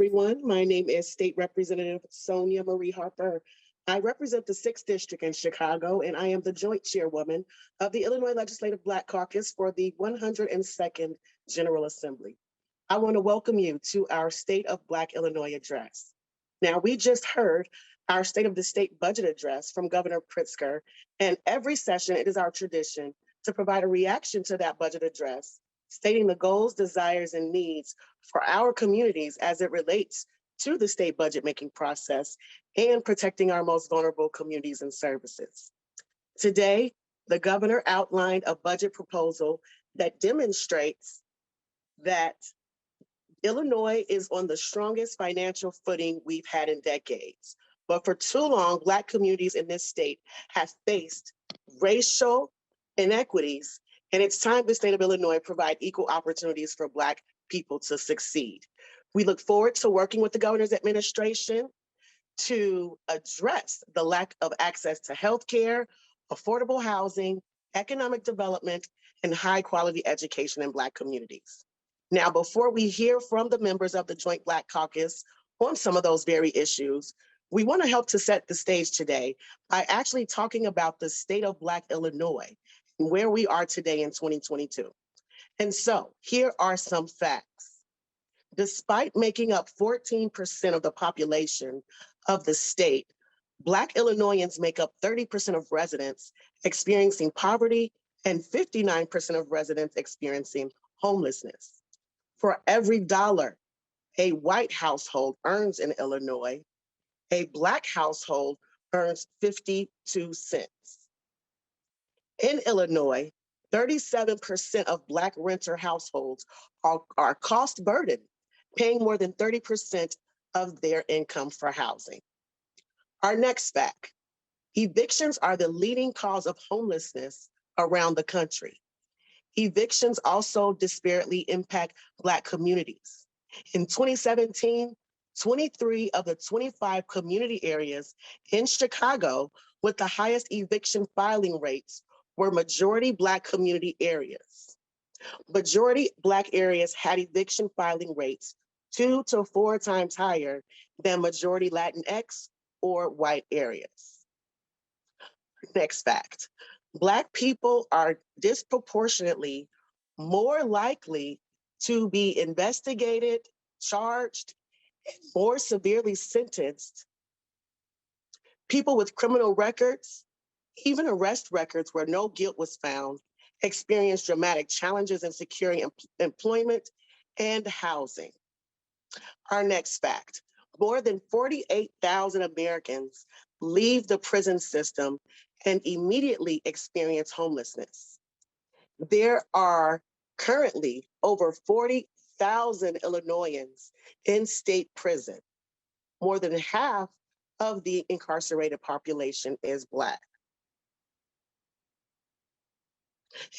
everyone. My name is State Representative Sonia Marie Harper. I represent the 6th District in Chicago, and I am the Joint Chairwoman of the Illinois Legislative Black Caucus for the 102nd General Assembly. I want to welcome you to our State of Black Illinois address. Now, we just heard our State of the State budget address from Governor Pritzker, and every session it is our tradition to provide a reaction to that budget address, stating the goals, desires, and needs for our communities as it relates to the state budget making process and protecting our most vulnerable communities and services. Today, the governor outlined a budget proposal that demonstrates that Illinois is on the strongest financial footing we've had in decades. But for too long, Black communities in this state have faced racial inequities, and it's time the state of Illinois provide equal opportunities for Black people to succeed. We look forward to working with the governor's administration to address the lack of access to healthcare, affordable housing, economic development, and high quality education in Black communities. Now, before we hear from the members of the Joint Black Caucus on some of those very issues, we want to help to set the stage today by actually talking about the state of Black Illinois and where we are today in 2022. And so here are some facts. Despite making up 14% of the population of the state, Black Illinoisans make up 30% of residents experiencing poverty and 59% of residents experiencing homelessness. For every dollar a white household earns in Illinois, a Black household earns 52 cents. In Illinois, 37% of Black renter households are cost burdened, paying more than 30% of their income for housing. Our next fact, evictions are the leading cause of homelessness around the country. Evictions also disparately impact Black communities. In 2017, 23 of the 25 community areas in Chicago with the highest eviction filing rates were majority Black community areas. Majority Black areas had eviction filing rates 2 to 4 times higher than majority Latinx or white areas. Next fact, Black people are disproportionately more likely to be investigated, charged, and more severely sentenced. People with criminal records, even arrest records where no guilt was found, experience dramatic challenges in securing employment and housing. Our next fact, more than 48,000 Americans leave the prison system and immediately experience homelessness. There are currently over 40,000 Illinoisans in state prison. More than half of the incarcerated population is Black.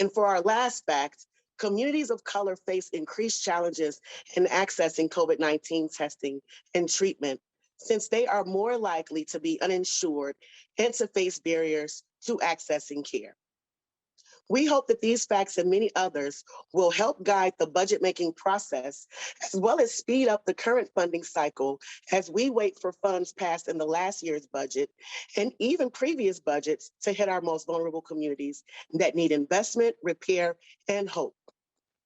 And for our last fact, communities of color face increased challenges in accessing COVID-19 testing and treatment since they are more likely to be uninsured and to face barriers to accessing care. We hope that these facts and many others will help guide the budget-making process, as well as speed up the current funding cycle as we wait for funds passed in the last year's budget and even previous budgets to hit our most vulnerable communities that need investment, repair, and hope.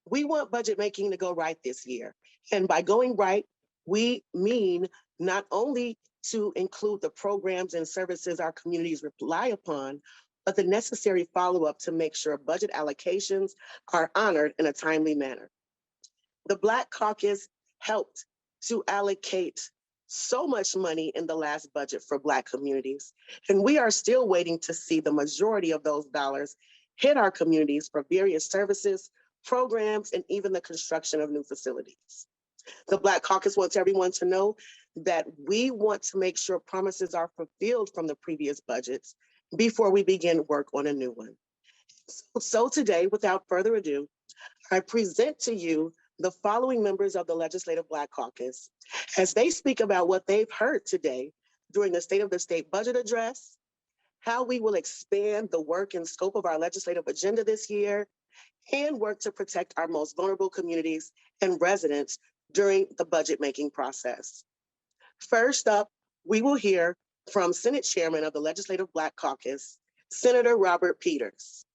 We want budget making to go right this year. And by going right, we mean not only to include the programs and services our communities rely upon, but the necessary follow-up to make sure budget allocations are honored in a timely manner. The Black Caucus helped to allocate so much money in the last budget for Black communities, and we are still waiting to see the majority of those dollars hit our communities for various services, programs, and even the construction of new facilities. The Black Caucus wants everyone to know that we want to make sure promises are fulfilled from the previous budgets before we begin work on a new one. So today, without further ado, I present to you the following members of the Legislative Black Caucus as they speak about what they've heard today during the State of the State budget address, how we will expand the work and scope of our legislative agenda this year, and work to protect our most vulnerable communities and residents during the budget making process. First up, we will hear from Senate Chairman of the Legislative Black Caucus, Senator Robert Peters.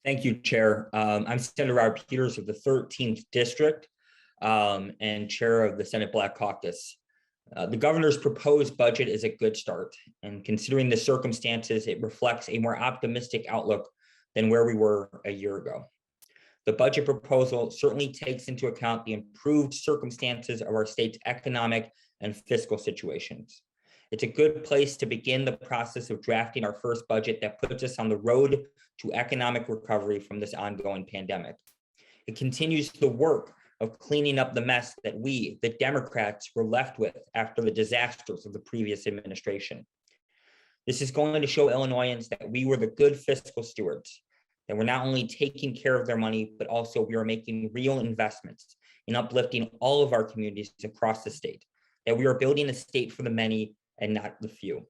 Thank you, Chair. I'm Senator Robert Peters of the 13th District and Chair of the Senate Black Caucus. The governor's proposed budget is a good start, and considering the circumstances, it reflects a more optimistic outlook than where we were a year ago. The budget proposal certainly takes into account the improved circumstances of our state's economic and fiscal situations. It's a good place to begin the process of drafting our first budget that puts us on the road to economic recovery from this ongoing pandemic. It continues the work of cleaning up the mess that we, the Democrats, were left with after the disasters of the previous administration. This is going to show Illinoisans that we were the good fiscal stewards, that we're not only taking care of their money, but also we are making real investments in uplifting all of our communities across the state, that we are building a state for the many and not the few.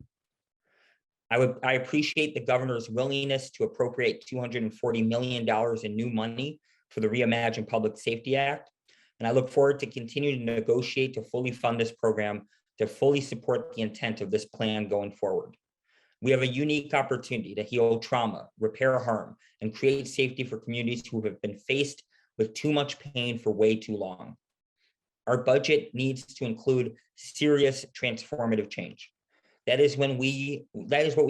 I appreciate the governor's willingness to appropriate $240 million in new money for the Reimagined Public Safety Act, and I look forward to continuing to negotiate to fully fund this program to fully support the intent of this plan going forward. We have a unique opportunity to heal trauma, repair harm, and create safety for communities who have been faced with too much pain for way too long. Our budget needs to include serious transformative change. That is what we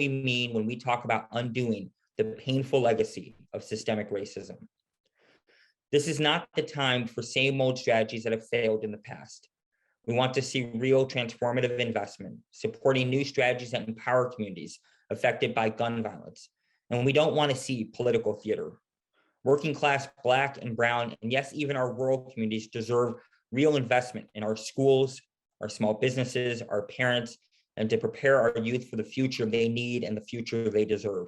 mean when we talk about undoing the painful legacy of systemic racism. This is not the time for same old strategies that have failed in the past. We want to see real transformative investment, supporting new strategies that empower communities affected by gun violence. And we don't want to see political theater. Working class Black and Brown, and yes, even our rural communities deserve real investment in our schools, our small businesses, our parents, and to prepare our youth for the future they need and the future they deserve.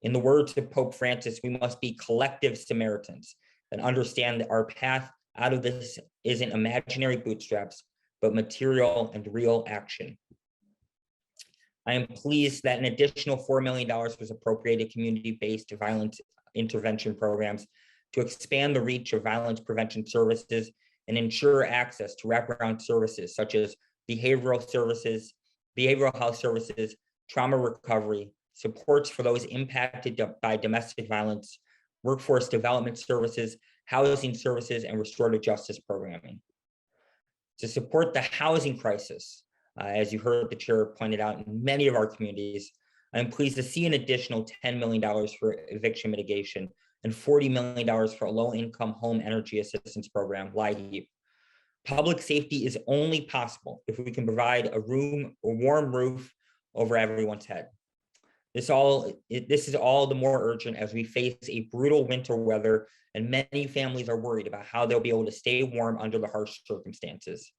In the words of Pope Francis, we must be collective Samaritans and understand that our path out of this isn't imaginary bootstraps, but material and real action. I am pleased that an additional $4 million was appropriated community-based violence intervention programs to expand the reach of violence prevention services and ensure access to wraparound services such as behavioral health services, trauma recovery, supports for those impacted by domestic violence, workforce development services, housing services, and restorative justice programming. To support the housing crisis, as you heard the chair pointed out in many of our communities, I'm pleased to see an additional $10 million for eviction mitigation and $40 million for a low-income home energy assistance program, LIHEAP. Public safety is only possible if we can provide a warm roof over everyone's head. This is all the more urgent as we face a brutal winter weather, and many families are worried about how they'll be able to stay warm under the harsh circumstances.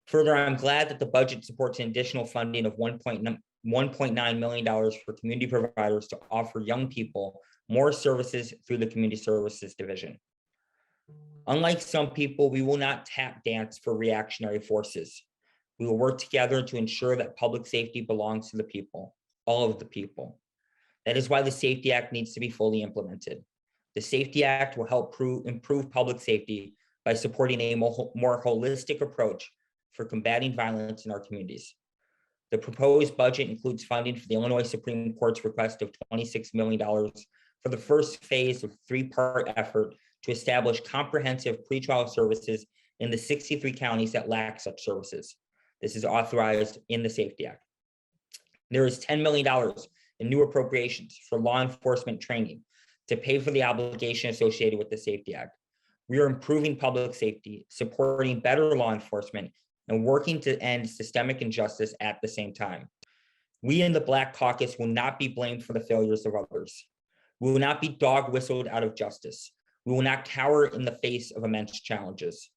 Further, I'm glad that the budget supports an additional funding of $1.9 million for community providers to offer young people more services through the Community Services Division. Unlike some people, we will not tap dance for reactionary forces. We will work together to ensure that public safety belongs to the people, all of the people. That is why the Safety Act needs to be fully implemented. The Safety Act will help improve public safety by supporting a more holistic approach for combating violence in our communities. The proposed budget includes funding for the Illinois Supreme Court's request of $26 million for the first phase of a three-part effort to establish comprehensive pretrial services in the 63 counties that lack such services. This is authorized in the Safety Act. There is $10 million in new appropriations for law enforcement training to pay for the obligation associated with the Safety Act. We are improving public safety, supporting better law enforcement, and working to end systemic injustice at the same time. We in the Black Caucus will not be blamed for the failures of others. We will not be dog whistled out of justice. We will not cower in the face of immense challenges.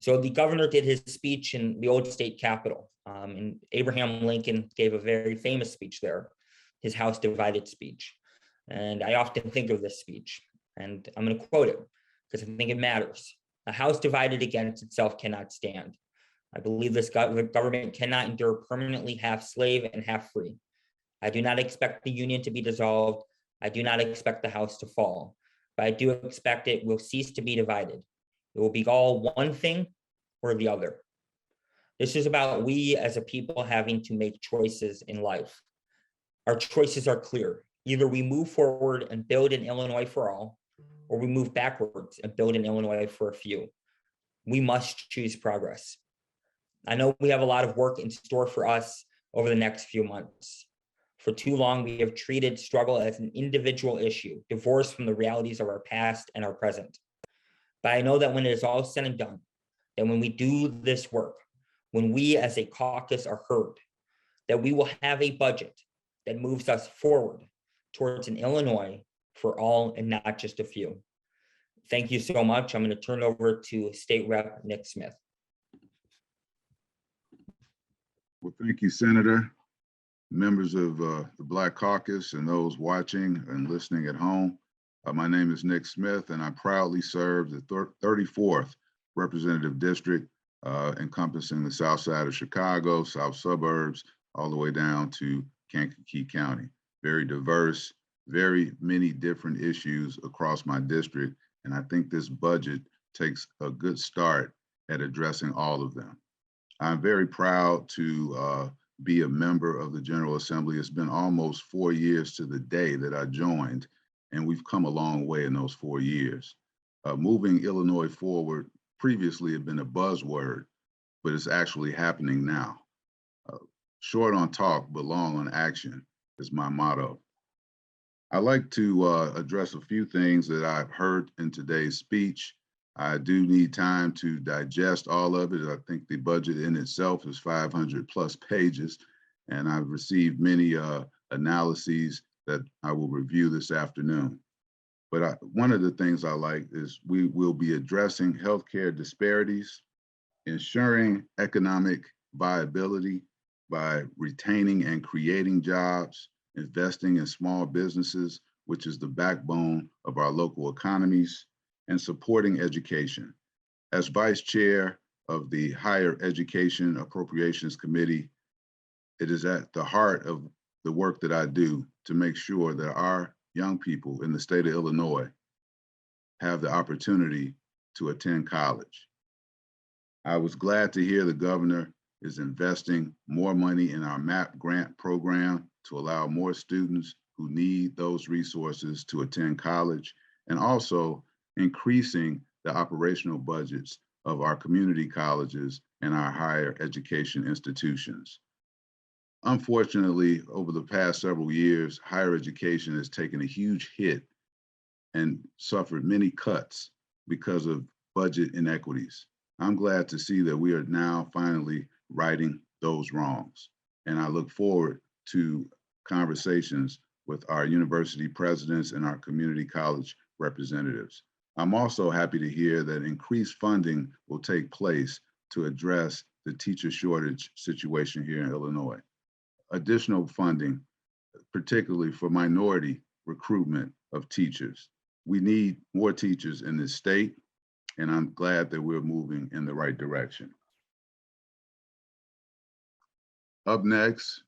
So the governor did his speech in the old state capitol, and Abraham Lincoln gave a very famous speech there, his House Divided speech. And I often think of this speech, and I'm going to quote it because I think it matters. A house divided against itself cannot stand. I believe this government cannot endure permanently half slave and half free. I do not expect the union to be dissolved. I do not expect the house to fall. but I do expect it will cease to be divided. It will be all one thing or the other. This is about we as a people having to make choices in life. Our choices are clear. Either we move forward and build an Illinois for all, or we move backwards and build an Illinois for a few. We must choose progress. I know we have a lot of work in store for us over the next few months. For too long, we have treated struggle as an individual issue, divorced from the realities of our past and our present. But I know that when it is all said and done, that when we do this work, when we as a caucus are heard, that we will have a budget that moves us forward towards an Illinois for all and not just a few. Thank you so much. I'm going to turn it over to State Rep Nick Smith. Well, thank you, Senator. Members of the Black Caucus and those watching and listening at home. My name is Nick Smith, and I proudly serve the 34th Representative District, encompassing the south side of Chicago, south suburbs, all the way down to Kankakee County. Very diverse, very many different issues across my district, and I think this budget takes a good start at addressing all of them. I'm very proud to be a member of the General Assembly. It's been almost 4 years to the day that I joined, and we've come a long way in those 4 years. Moving Illinois forward previously had been a buzzword, but it's actually happening now. Short on talk, but long on action is my motto. I'd like to address a few things that I've heard in today's speech. I do need time to digest all of it. I think the budget in itself is 500+ pages, and I've received many analyses that I will review this afternoon. But one of the things I like is we will be addressing healthcare disparities, ensuring economic viability by retaining and creating jobs, investing in small businesses, which is the backbone of our local economies, and supporting education. As Vice Chair of the Higher Education Appropriations Committee, it is at the heart of the work that I do to make sure that our young people in the state of Illinois have the opportunity to attend college. I was glad to hear the governor is investing more money in our MAP grant program to allow more students who need those resources to attend college, and also increasing the operational budgets of our community colleges and our higher education institutions. Unfortunately, over the past several years, higher education has taken a huge hit and suffered many cuts because of budget inequities. I'm glad to see that we are now finally righting those wrongs. And I look forward to conversations with our university presidents and our community college representatives. I'm also happy to hear that increased funding will take place to address the teacher shortage situation here in Illinois. Additional funding, particularly for minority recruitment of teachers. We need more teachers in this state, and I'm glad that we're moving in the right direction. Up next,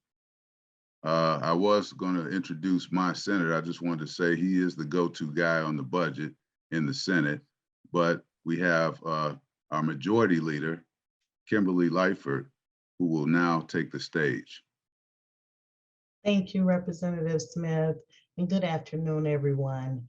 I was going to introduce my senator. I just wanted to say he is the go-to guy on the budget in the Senate, but we have our majority leader, Kimberly Leifer, who will now take the stage. Thank you, Representative Smith, and good afternoon, everyone.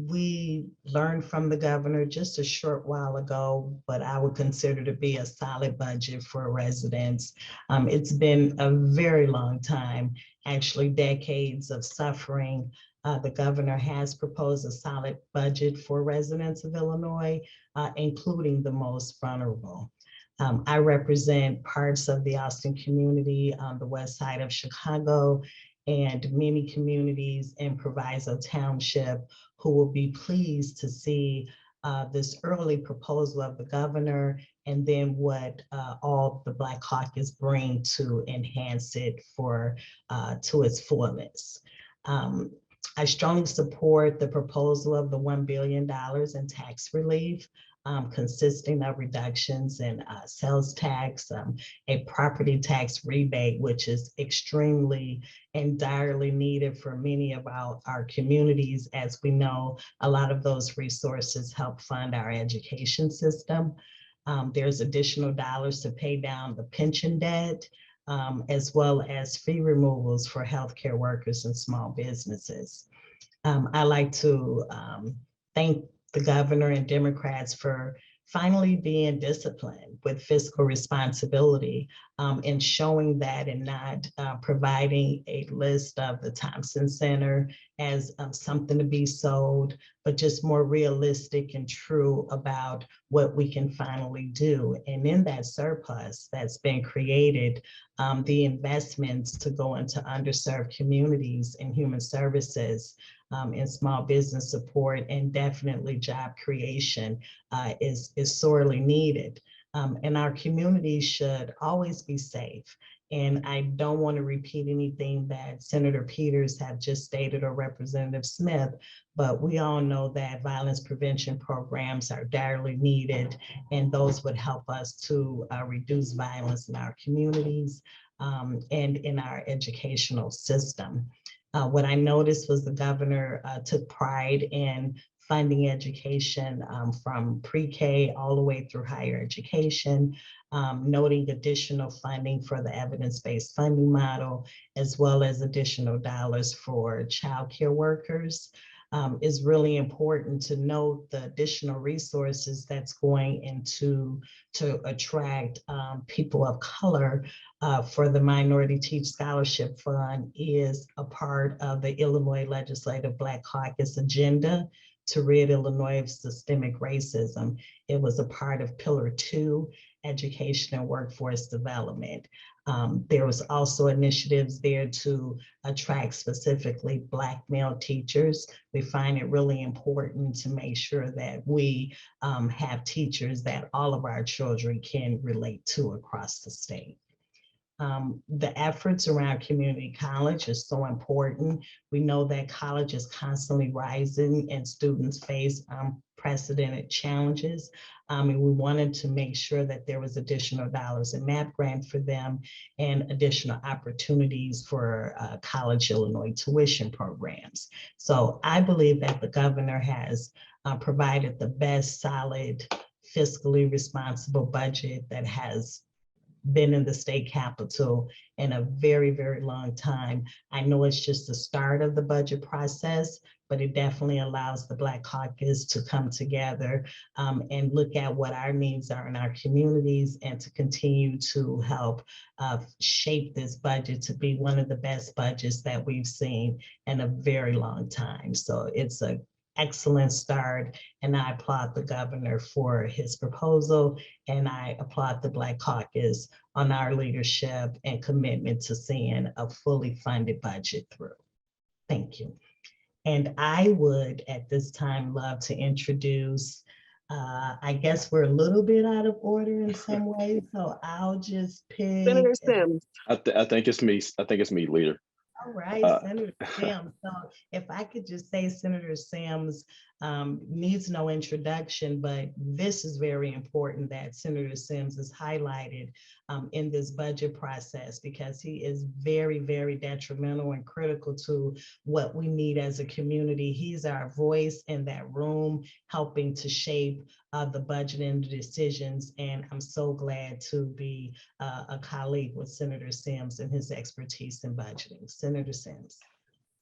We learned from the governor just a short while ago what I would consider to be a solid budget for residents. It's been a very long time, actually decades of suffering. The governor has proposed a solid budget for residents of Illinois, including the most vulnerable. I represent parts of the Austin community on the west side of Chicago and many communities in Proviso Township who will be pleased to see this early proposal of the governor and then what all the Black Caucus bring to enhance it to its fullness. I strongly support the proposal of the $1 billion in tax relief consisting of reductions in sales tax, a property tax rebate, which is extremely and direly needed for many of our communities. As we know, a lot of those resources help fund our education system. There's additional dollars to pay down the pension debt, as well as fee removals for healthcare workers and small businesses. I like to thank the governor and Democrats for finally being disciplined with fiscal responsibility, and showing that, and not providing a list of the Thompson Center as something to be sold, but just more realistic and true about what we can finally do. And in that surplus that's been created, the investments to go into underserved communities and human services, and small business support, and definitely job creation is sorely needed. And our communities should always be safe. And I don't want to repeat anything that Senator Peters have just stated, or Representative Smith, but we all know that violence prevention programs are direly needed, and those would help us to reduce violence in our communities, and in our educational system. What I noticed was the governor took pride in funding education from pre-K all the way through higher education, noting additional funding for the evidence-based funding model, as well as additional dollars for childcare workers. Is really important to note the additional resources that's going into to attract people of color for the Minority Teach Scholarship Fund is a part of the Illinois Legislative Black Caucus agenda to rid Illinois of systemic racism. It was a part of Pillar 2, Education and Workforce Development. There was also initiatives there to attract specifically Black male teachers. We find it really important to make sure that we have teachers that all of our children can relate to across the state. The efforts around community college is so important. We know that college is constantly rising and students face unprecedented challenges. And we wanted to make sure that there was additional dollars in MAP grant for them, and additional opportunities for college Illinois tuition programs. So I believe that the governor has provided the best, solid, fiscally responsible budget that has been in the state capitol in a very, very long time. I know it's just the start of the budget process, but it definitely allows the Black Caucus to come together and look at what our needs are in our communities, and to continue to help shape this budget to be one of the best budgets that we've seen in a very long time. So it's a excellent start, and I applaud the governor for his proposal, and I applaud the Black Caucus on our leadership and commitment to seeing a fully funded budget through. Thank you. And I would at this time love to introduce, I guess we're a little bit out of order in some ways, so I'll just pick. Senator Sims. I think it's me. I think it's me, leader. All right, Senator Sims. So if I could just say, Senator Sims needs no introduction, but this is very important that Senator Sims is highlighted in this budget process, because he is very, very detrimental and critical to what we need as a community. He's our voice in that room, helping to shape the budget and the decisions. And I'm so glad to be a colleague with Senator Sims and his expertise in budgeting. Senator Sims.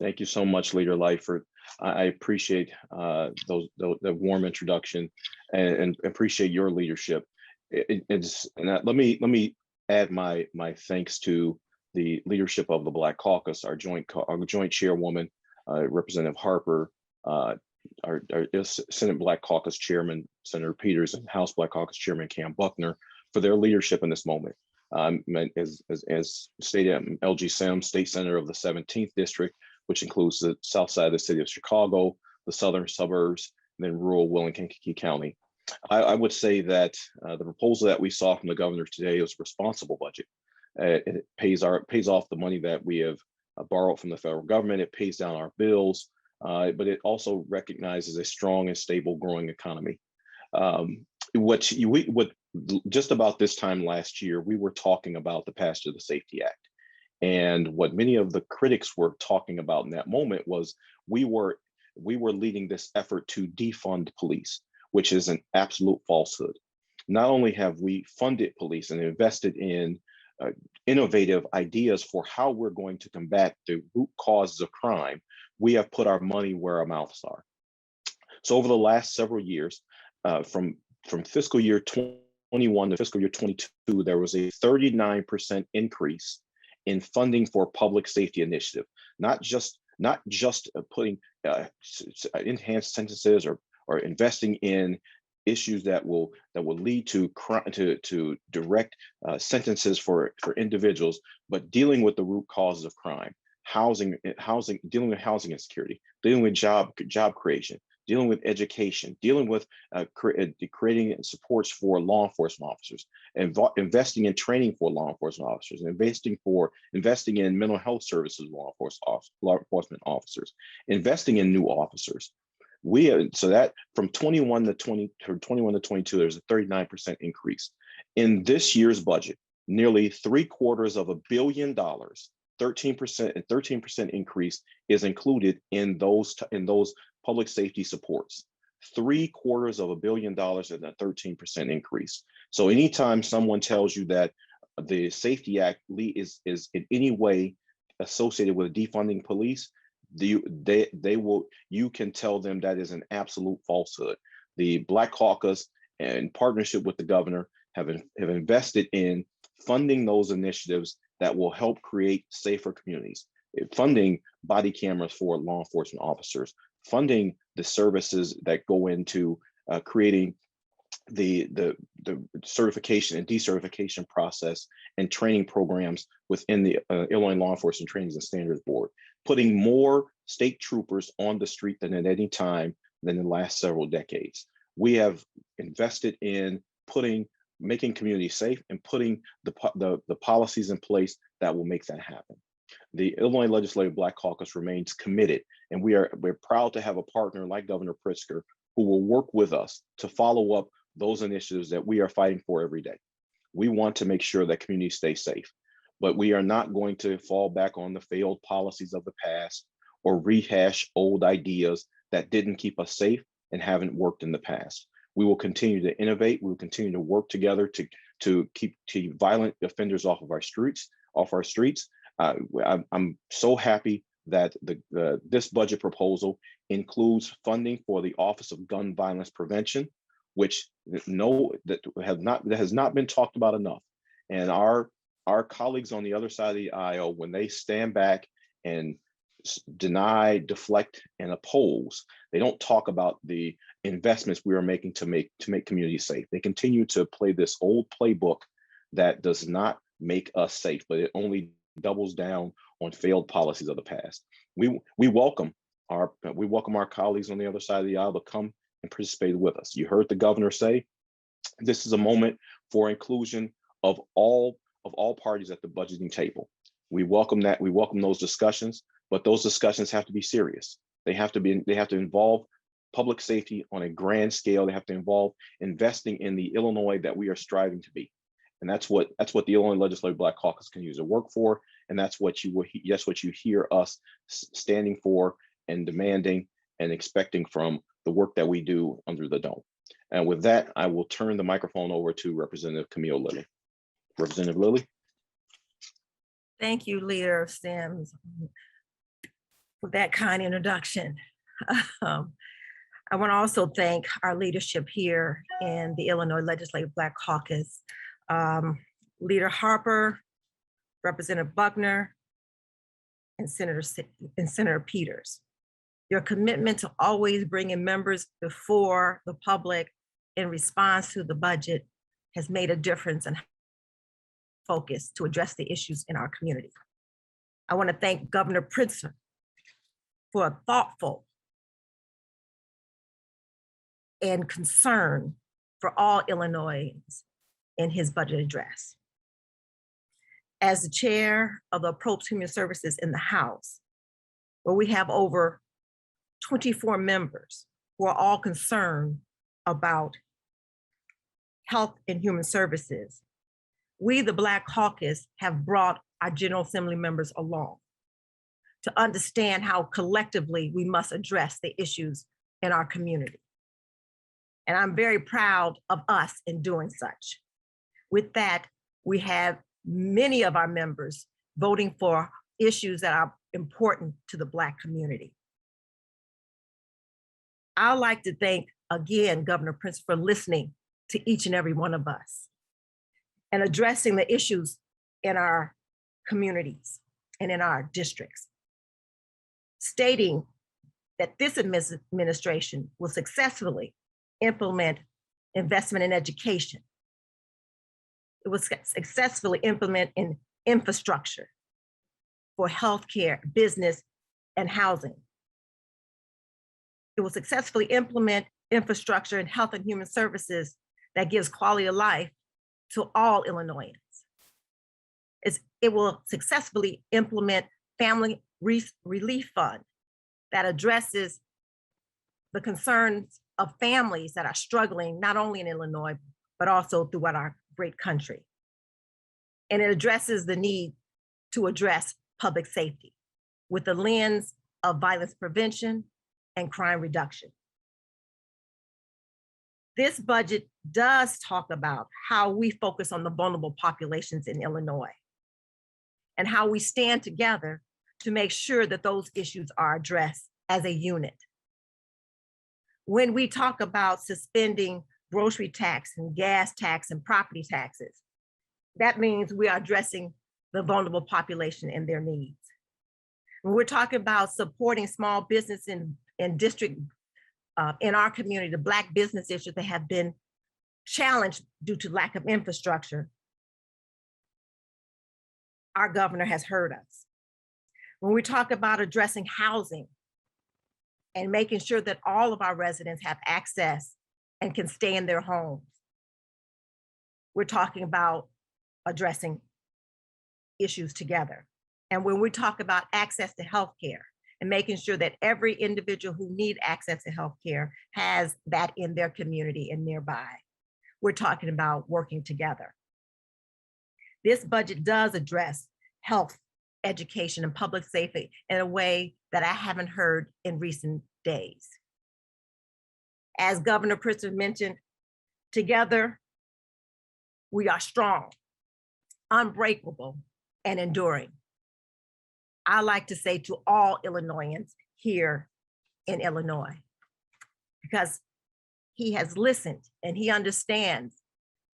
Thank you so much, Leader Leifer. I appreciate the warm introduction, and appreciate your leadership. Let me add my thanks to the leadership of the Black Caucus, our joint chairwoman, Representative Harper, our Senate Black Caucus Chairman, Senator Peters, and House Black Caucus Chairman, Cam Buckner, for their leadership in this moment. As stated, LG Sims, State Senator of the 17th District, which includes the south side of the city of Chicago, the southern suburbs, and then rural Will and Kankakee County. I would say that the proposal that we saw from the governor today was a responsible budget. It pays off the money that we have borrowed from the federal government. It pays down our bills, but it also recognizes a strong and stable growing economy. what just about this time last year, we were talking about the passage of the Safety Act. And what many of the critics were talking about in that moment was we were leading this effort to defund police, which is an absolute falsehood. Not only have we funded police and invested in innovative ideas for how we're going to combat the root causes of crime, we have put our money where our mouths are. So over the last several years, from fiscal year 21 to fiscal year 22, there was a 39% increase in funding for public safety initiative, not just putting enhanced sentences or investing in issues that will lead to direct sentences for individuals, but dealing with the root causes of crime, housing, dealing with housing insecurity, dealing with job creation, dealing with education, dealing with creating supports for law enforcement officers, and investing in training for law enforcement officers, investing in mental health services law enforcement officers, investing in new officers. So that from 21 to 22, there's a 39% increase. In this year's budget, nearly $750 million, 13% increase is included in those public safety supports. $750 million and a 13% increase. So anytime someone tells you that the Safety Act is in any way associated with defunding police, you can tell them that is an absolute falsehood. The Black Caucus, in partnership with the governor, have invested in funding those initiatives that will help create safer communities, funding body cameras for law enforcement officers, funding the services that go into creating the certification and decertification process and training programs within the Illinois Law Enforcement Trainings and Standards Board, putting more state troopers on the street than at any time than in the last several decades. We have invested in making communities safe and putting the policies in place that will make that happen. The Illinois Legislative Black Caucus remains committed, and we're proud to have a partner like Governor Pritzker who will work with us to follow up those initiatives that we are fighting for every day. We want to make sure that communities stay safe, but we are not going to fall back on the failed policies of the past or rehash old ideas that didn't keep us safe and haven't worked in the past. We will continue to innovate. We will continue to work together to keep violent offenders off our streets. I'm so happy that this budget proposal includes funding for the Office of Gun Violence Prevention, which has not been talked about enough. And our colleagues on the other side of the aisle, when they stand back and deny, deflect, and oppose, they don't talk about the investments we are making to make communities safe. They continue to play this old playbook that does not make us safe, but it only doubles down on failed policies of the past. We welcome our colleagues on the other side of the aisle to come and participate with us. You heard the governor say this is a moment for inclusion of all parties at the budgeting table. We welcome that. We welcome those discussions, but those discussions have to be serious. They have to involve public safety on a grand scale. They have to involve investing in the Illinois that we are striving to be. And that's what the Illinois Legislative Black Caucus can use to work for. And that's what you hear us standing for and demanding and expecting from the work that we do under the dome. And with that, I will turn the microphone over to Representative Camille Lilly. Representative Lilly. Thank you, Leader Sims, for that kind introduction. I want to also thank our leadership here in the Illinois Legislative Black Caucus, Leader Harper, Representative Buckner, and Senator Peters. Your commitment to always bringing members before the public in response to the budget has made a difference in focus to address the issues in our community. I want to thank Governor Pritzker for a thoughtful and concern for all Illinoisans in his budget address. As the chair of the Appropriate Human Services in the House, where we have over 24 members who are all concerned about Health and Human Services, we, the Black Caucus, have brought our General Assembly members along to understand how collectively we must address the issues in our community. And I'm very proud of us in doing such. With that, we have many of our members voting for issues that are important to the Black community. I'd like to thank again Governor Pritzker for listening to each and every one of us and addressing the issues in our communities and in our districts, stating that this administration will successfully implement investment in education. It will successfully implement in infrastructure for healthcare, business, and housing. It will successfully implement infrastructure in health and human services that gives quality of life to all Illinoisans. It will successfully implement family relief fund that addresses the concerns of families that are struggling, not only in Illinois, but also throughout our great country. And it addresses the need to address public safety with the lens of violence prevention and crime reduction. This budget does talk about how we focus on the vulnerable populations in Illinois and how we stand together to make sure that those issues are addressed as a unit. When we talk about suspending grocery tax and gas tax and property taxes, that means we are addressing the vulnerable population and their needs. When we're talking about supporting small business in district, in our community, the Black business issues that have been challenged due to lack of infrastructure, our governor has heard us. When we talk about addressing housing and making sure that all of our residents have access and can stay in their homes, we're talking about addressing issues together. And when we talk about access to healthcare and making sure that every individual who needs access to healthcare has that in their community and nearby, we're talking about working together. This budget does address health, education, and public safety in a way that I haven't heard in recent days. As Governor Pritzker mentioned, together we are strong, unbreakable, and enduring. I like to say to all Illinoisans here in Illinois, because he has listened and he understands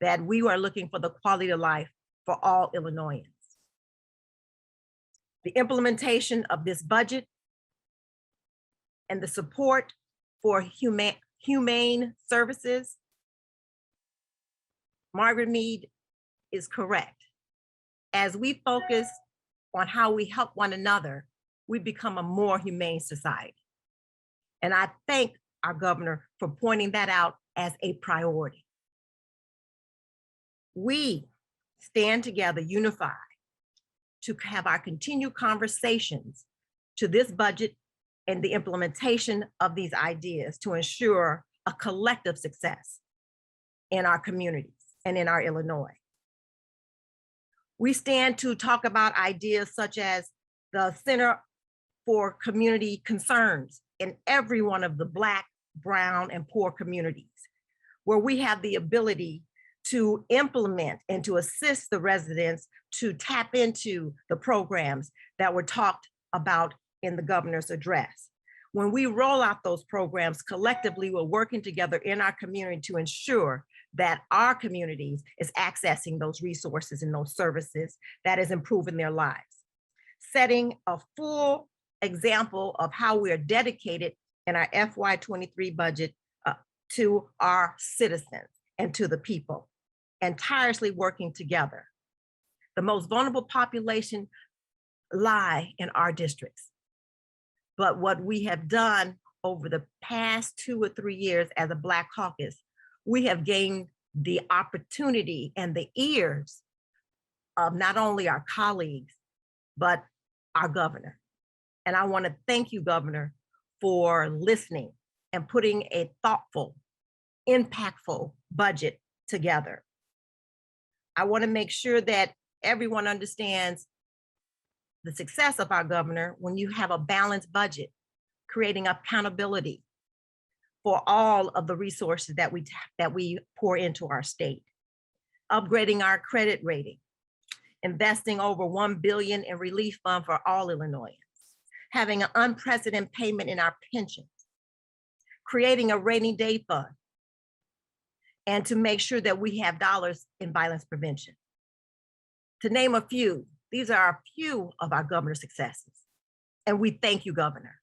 that we are looking for the quality of life for all Illinoisans. The implementation of this budget and the support for humane services, Margaret Mead is correct. As we focus on how we help one another, we become a more humane society. And I thank our governor for pointing that out as a priority. We stand together, unified, to have our continued conversations to this budget and the implementation of these ideas to ensure a collective success in our communities and in our Illinois. We stand to talk about ideas such as the Center for Community Concerns in every one of the Black, brown, and poor communities, where we have the ability to implement and to assist the residents to tap into the programs that were talked about in the governor's address. When we roll out those programs collectively, we're working together in our community to ensure that our communities is accessing those resources and those services that is improving their lives. Setting a full example of how we are dedicated in our FY23 budget to our citizens and to the people, and tirelessly working together. The most vulnerable population lie in our districts. But what we have done over the past 2 or 3 years as a Black Caucus, we have gained the opportunity and the ears of not only our colleagues, but our governor. And I want to thank you, Governor, for listening and putting a thoughtful, impactful budget together. I want to make sure that everyone understands the success of our governor when you have a balanced budget, creating accountability for all of the resources that we pour into our state, upgrading our credit rating, investing over $1 billion in relief fund for all Illinoisans, having an unprecedented payment in our pensions, creating a rainy day fund, and to make sure that we have dollars in violence prevention. To name a few, these are a few of our governor's successes. And we thank you, Governor.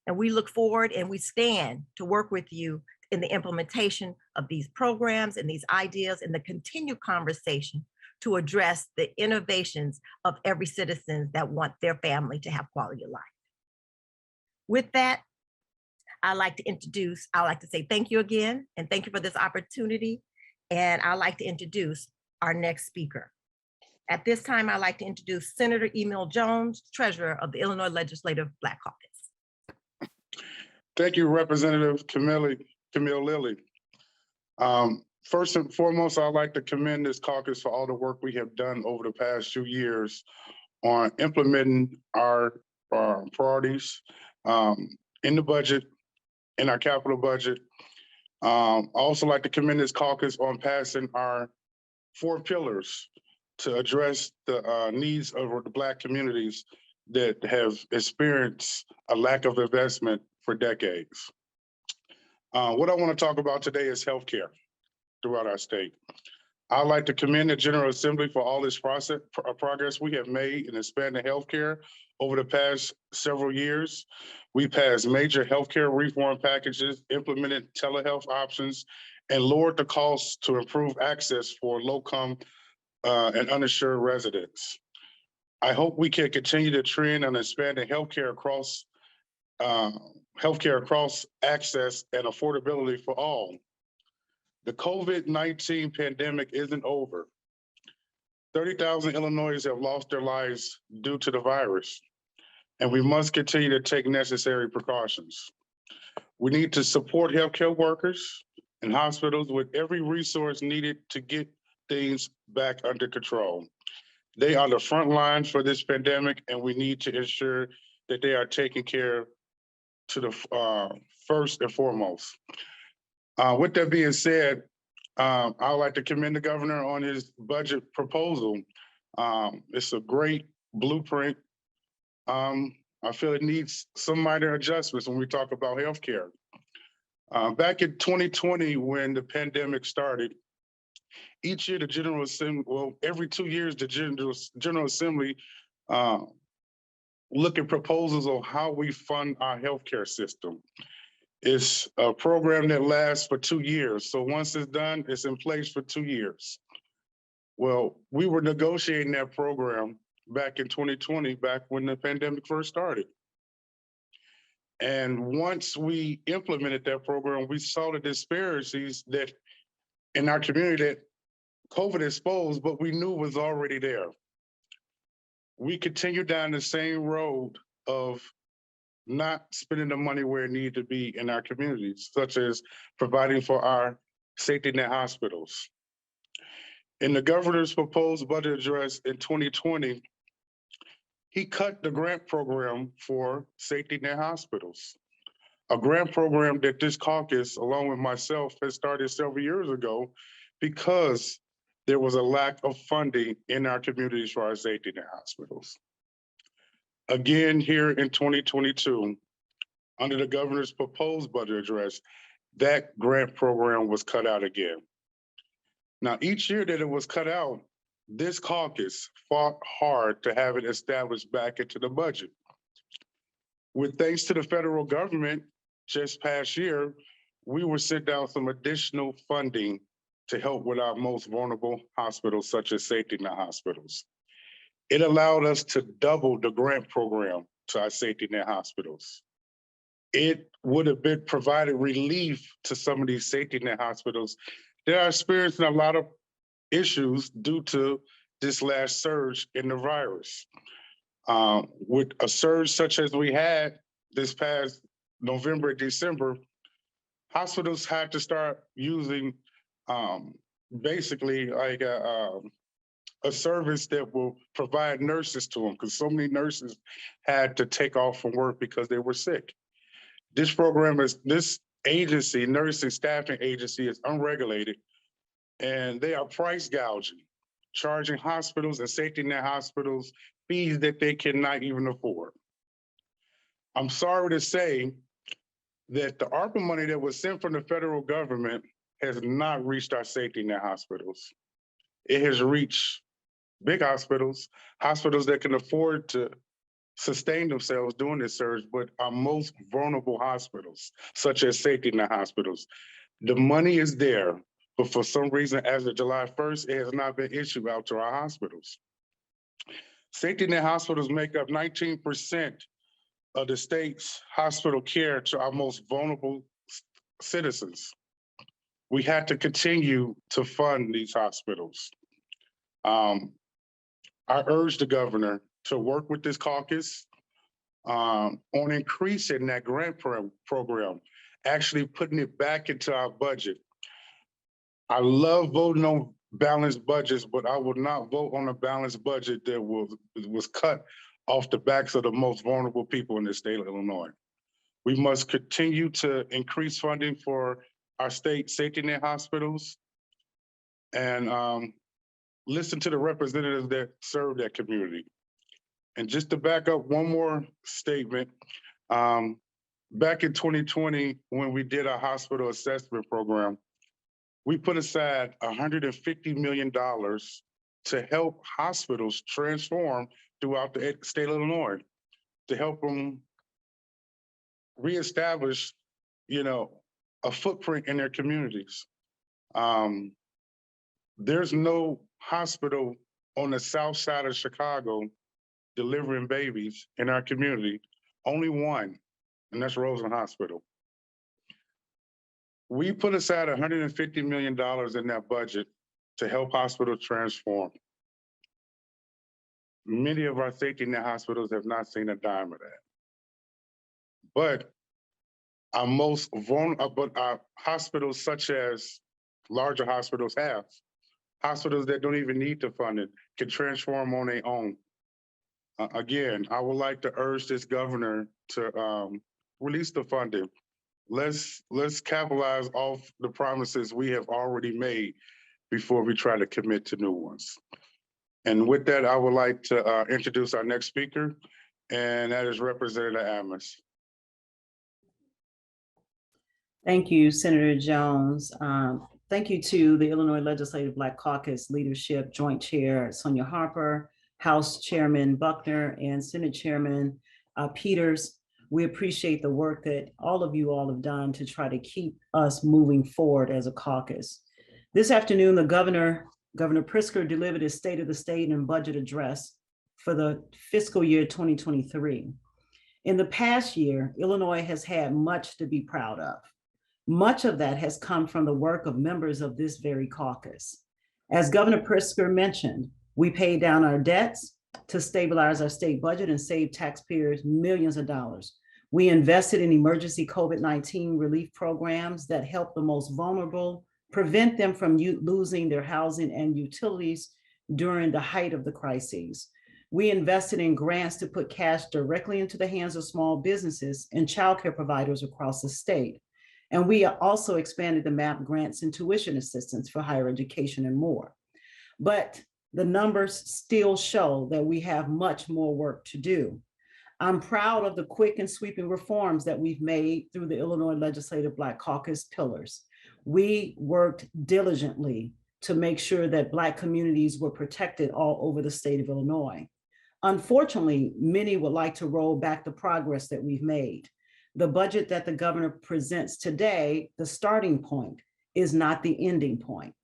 And we look forward and we stand to work with you in the implementation of these programs and these ideas and the continued conversation to address the innovations of every citizen that want their family to have quality of life. With that, I'd like to say thank you again, and thank you for this opportunity. And I'd like to introduce our next speaker. At this time, I'd like to introduce Senator Emil Jones, Treasurer of the Illinois Legislative Black Caucus. Thank you, Representative Kimberly Leifer. First and foremost, I'd like to commend this caucus for all the work we have done over the past few years on implementing our priorities in the budget, in our capital budget. I also like to commend this caucus on passing our 4 pillars to address the needs of the Black communities that have experienced a lack of investment for decades. What I want to talk about today is healthcare throughout our state. I'd like to commend the General Assembly for all this progress we have made in expanding healthcare over the past several years. We passed major healthcare reform packages, implemented telehealth options, and lowered the costs to improve access for low-income and uninsured residents. I hope we can continue the trend on expanding healthcare across access and affordability for all. The COVID-19 pandemic isn't over. 30,000 Illinoisans have lost their lives due to the virus, and we must continue to take necessary precautions. We need to support healthcare workers and hospitals with every resource needed to get things back under control. They are the front lines for this pandemic, and we need to ensure that they are taken care of to the first and foremost. With that being said, I'd like to commend the governor on his budget proposal. It's a great blueprint. I feel it needs some minor adjustments when we talk about healthcare. Back in 2020, when the pandemic started, each year the General Assembly, well, every 2 years, the General Assembly look at proposals on how we fund our healthcare system. It's a program that lasts for 2 years. So once it's done, it's in place for 2 years. Well, we were negotiating that program back in 2020, back when the pandemic first started. And once we implemented that program, we saw the disparities that in our community that COVID exposed, but we knew was already there. We continued down the same road of not spending the money where it needed to be in our communities, such as providing for our safety net hospitals. In the governor's proposed budget address in 2020, he cut the grant program for safety net hospitals, a grant program that this caucus, along with myself, has started several years ago because there was a lack of funding in our communities for our safety net hospitals. Again, here in 2022, under the governor's proposed budget address, that grant program was cut out again. Now, each year that it was cut out, this caucus fought hard to have it established back into the budget. With thanks to the federal government, just past year, we were sent down some additional funding to help with our most vulnerable hospitals, such as safety net hospitals. It allowed us to double the grant program to our safety net hospitals. It would have been provided relief to some of these safety net hospitals that are experiencing a lot of issues due to this last surge in the virus. With a surge such as we had this past November, December, hospitals had to start using basically like a service that will provide nurses to them, because so many nurses had to take off from work because they were sick. This program this agency, nursing staffing agency, is unregulated, and they are price gouging, charging hospitals and safety net hospitals fees that they cannot even afford. I'm sorry to say that the ARPA money that was sent from the federal government has not reached our safety net hospitals. It has reached big hospitals, hospitals that can afford to sustain themselves doing this surge, but our most vulnerable hospitals, such as safety net hospitals. The money is there, but for some reason, as of July 1st, it has not been issued out to our hospitals. Safety net hospitals make up 19% of the state's hospital care to our most vulnerable citizens. We had to continue to fund these hospitals. I urge the governor to work with this caucus on increasing that grant program, actually putting it back into our budget. I love voting on balanced budgets, but I would not vote on a balanced budget that was cut off the backs of the most vulnerable people in the state of Illinois. We must continue to increase funding for our state safety net hospitals and listen to the representatives that serve that community. And just to back up one more statement, back in 2020, when we did our hospital assessment program, we put aside $150 million to help hospitals transform throughout the state of Illinois, to help them reestablish, a footprint in their communities. There's no hospital on the south side of Chicago delivering babies in our community, only one, and that's Roseland Hospital. We put aside $150 million in that budget to help hospitals transform. Many of our safety net hospitals have not seen a dime of that. But our most vulnerable, but our hospitals, such as larger hospitals have, hospitals that don't even need the funding, can transform on their own. Again, I would like to urge this governor to release the funding. Let's capitalize off the promises we have already made before we try to commit to new ones. And with that, I would like to introduce our next speaker, and that is Representative Amos. Thank you, Senator Jones. Thank you to the Illinois Legislative Black Caucus Leadership Joint Chair Sonia Harper, House Chairman Buckner, and Senate Chairman Peters. We appreciate the work that all of you all have done to try to keep us moving forward as a caucus. This afternoon, the Governor Pritzker delivered his State of the State and Budget Address for the fiscal year 2023. In the past year, Illinois has had much to be proud of. Much of that has come from the work of members of this very caucus. As Governor Pritzker mentioned, we paid down our debts to stabilize our state budget and save taxpayers millions of dollars. We invested in emergency COVID-19 relief programs that help the most vulnerable, prevent them from losing their housing and utilities during the height of the crises. We invested in grants to put cash directly into the hands of small businesses and childcare providers across the state. And we also expanded the MAP grants and tuition assistance for higher education and more. But the numbers still show that we have much more work to do. I'm proud of the quick and sweeping reforms that we've made through the Illinois Legislative Black Caucus pillars. We worked diligently to make sure that Black communities were protected all over the state of Illinois. Unfortunately, many would like to roll back the progress that we've made. The budget that the governor presents today, the starting point, is not the ending point.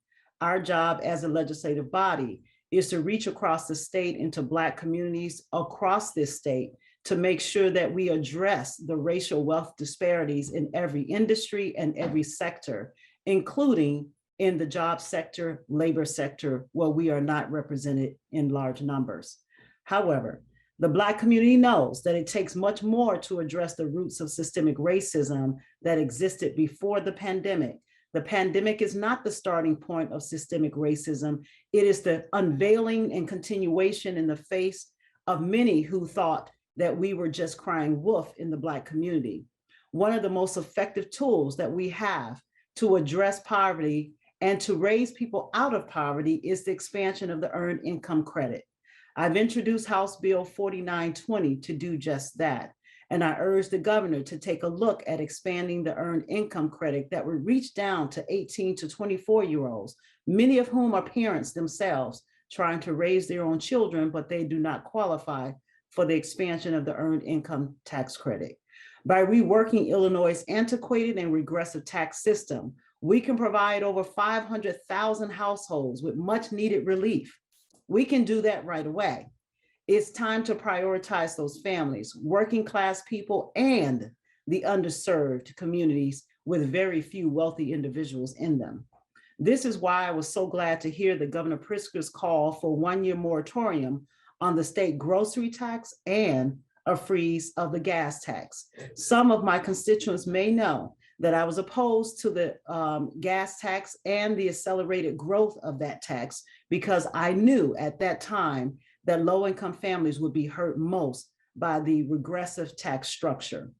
Our job as a legislative body is to reach across the state into Black communities across this state to make sure that we address the racial wealth disparities in every industry and every sector, including in the job sector, labor sector, where we are not represented in large numbers. However, the Black community knows that it takes much more to address the roots of systemic racism that existed before the pandemic The pandemic is not the starting point of systemic racism. It is the unveiling and continuation in the face of many who thought that we were just crying wolf in the Black community. One of the most effective tools that we have to address poverty and to raise people out of poverty is the expansion of the Earned Income Credit. I've introduced House Bill 4920 to do just that. And I urge the governor to take a look at expanding the Earned Income Credit that would reach down to 18 to 24-year-olds, many of whom are parents themselves trying to raise their own children, but they do not qualify for the expansion of the Earned Income Tax Credit. By reworking Illinois' antiquated and regressive tax system, we can provide over 500,000 households with much needed relief. We can do that right away. It's time to prioritize those families, working class people, and the underserved communities with very few wealthy individuals in them. This is why I was so glad to hear the Governor Pritzker's call for 1-year moratorium on the state grocery tax and a freeze of the gas tax. Some of my constituents may know that I was opposed to the gas tax and the accelerated growth of that tax because I knew at that time that low-income families would be hurt most by the regressive tax structure.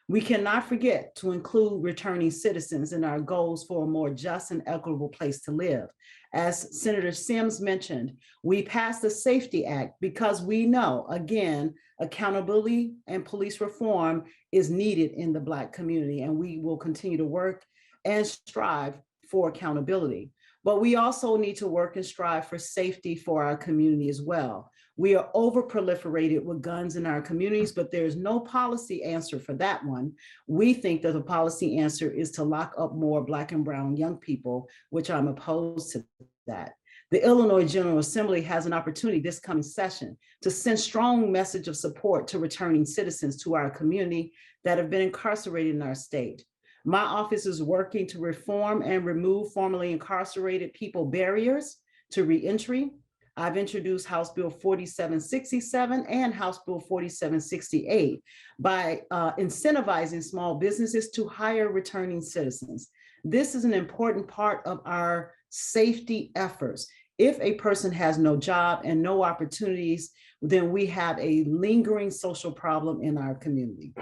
We cannot forget to include returning citizens in our goals for a more just and equitable place to live. As Senator Sims mentioned, we passed the Safety Act because we know, again, accountability and police reform is needed in the Black community, and we will continue to work and strive for accountability. But we also need to work and strive for safety for our community as well. We are over-proliferated with guns in our communities, but there's no policy answer for that one. We think that the policy answer is to lock up more Black and brown young people, which I'm opposed to that. The Illinois General Assembly has an opportunity this coming session to send strong message of support to returning citizens to our community that have been incarcerated in our state. My office is working to reform and remove formerly incarcerated people barriers to reentry. I've introduced House Bill 4767 and House Bill 4768 by incentivizing small businesses to hire returning citizens. This is an important part of our safety efforts. If a person has no job and no opportunities, then we have a lingering social problem in our community.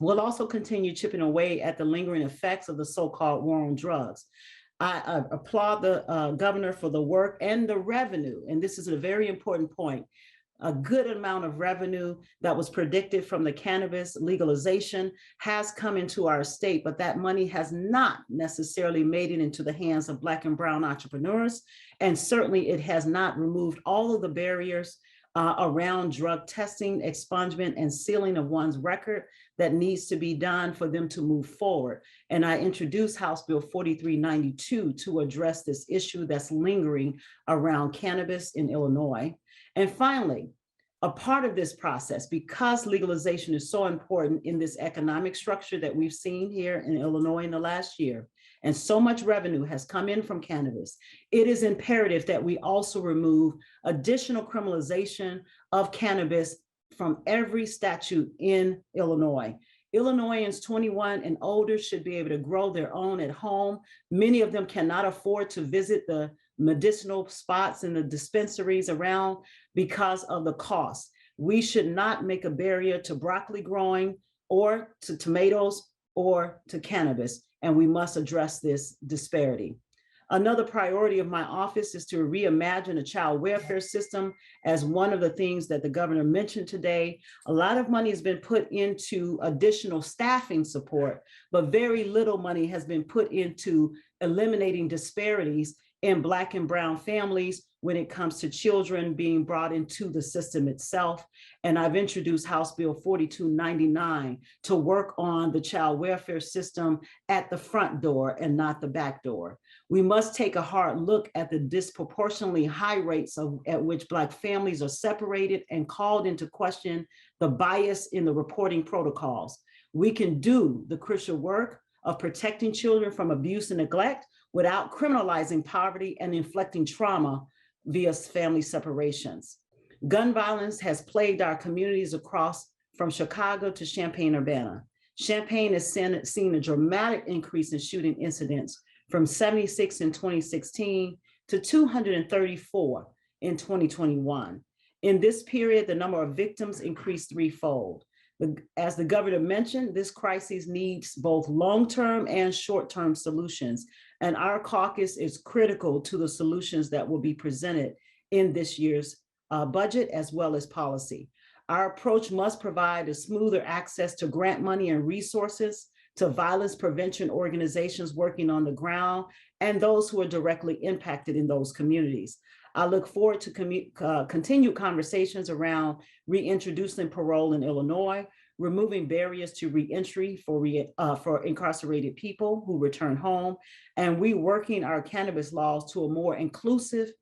We'll also continue chipping away at the lingering effects of the so-called war on drugs. I applaud the governor for the work and the revenue, and this is a very important point. A good amount of revenue that was predicted from the cannabis legalization has come into our state, but that money has not necessarily made it into the hands of Black and brown entrepreneurs, and certainly it has not removed all of the barriers around drug testing, expungement, and sealing of one's record that needs to be done for them to move forward. And I introduced House Bill 4392 to address this issue that's lingering around cannabis in Illinois. And finally, a part of this process, because legalization is so important in this economic structure that we've seen here in Illinois in the last year, and so much revenue has come in from cannabis, it is imperative that we also remove additional criminalization of cannabis from every statute in Illinois. Illinoisans 21 and older should be able to grow their own at home. Many of them cannot afford to visit the medicinal spots and the dispensaries around because of the cost. We should not make a barrier to broccoli growing or to tomatoes or to cannabis, and we must address this disparity. Another priority of my office is to reimagine a child welfare system as one of the things that the governor mentioned today. A lot of money has been put into additional staffing support, but very little money has been put into eliminating disparities in Black and brown families when it comes to children being brought into the system itself. And I've introduced House Bill 4299 to work on the child welfare system at the front door and not the back door. We must take a hard look at the disproportionately high rates at which Black families are separated and called into question the bias in the reporting protocols. We can do the crucial work of protecting children from abuse and neglect without criminalizing poverty and inflicting trauma via family separations. Gun violence has plagued our communities across from Chicago to Champaign-Urbana. Champaign has seen a dramatic increase in shooting incidents from 76 in 2016 to 234 in 2021. In this period, the number of victims increased threefold. As the governor mentioned, this crisis needs both long-term and short-term solutions, and our caucus is critical to the solutions that will be presented in this year's budget as well as policy. Our approach must provide a smoother access to grant money and resources to violence prevention organizations working on the ground and those who are directly impacted in those communities. I look forward to continued conversations around reintroducing parole in Illinois, removing barriers to reentry for incarcerated people who return home, and reworking our cannabis laws to a more inclusive